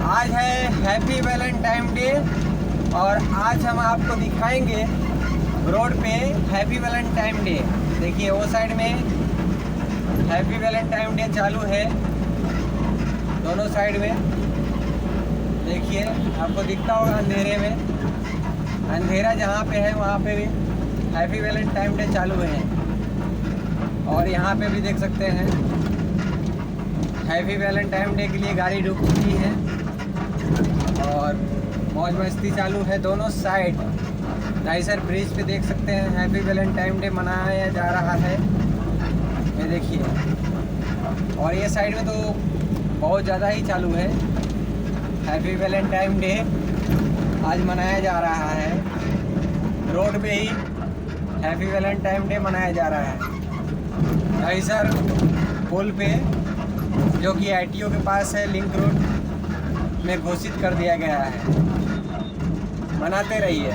आज है happy Valentine day और आज हम आपको दिखाएंगे रोड पे हैप्पी वैलेंटाइन डे। देखिए वो साइड में हैप्पी वैलेंटाइन डे चालू है, दोनों साइड में। देखिए आपको दिखता होगा अंधेरे में, अंधेरा जहाँ पे है वहाँ पे भी हैप्पी वैलेंटाइन डे चालू है। और यहाँ पे भी देख सकते हैं हैप्पी वैलेंटाइन डे के लिए गाड़ी रुक चुकी है और मौज मस्ती चालू है दोनों साइड। नाइसर ब्रिज पे देख सकते हैं हैप्पी वैलेंटाइन डे मनाया जा रहा है, ये देखिए। और ये साइड में तो बहुत ज़्यादा ही चालू है। हैप्पी वैलेंटाइन डे आज मनाया जा रहा है, रोड पे ही हैप्पी वैलेंटाइन डे मनाया जा रहा है। नाइसर पुल पे, जो कि आईटीओ के पास है, लिंक रोड में घोषित कर दिया गया है। मनाते रहिए।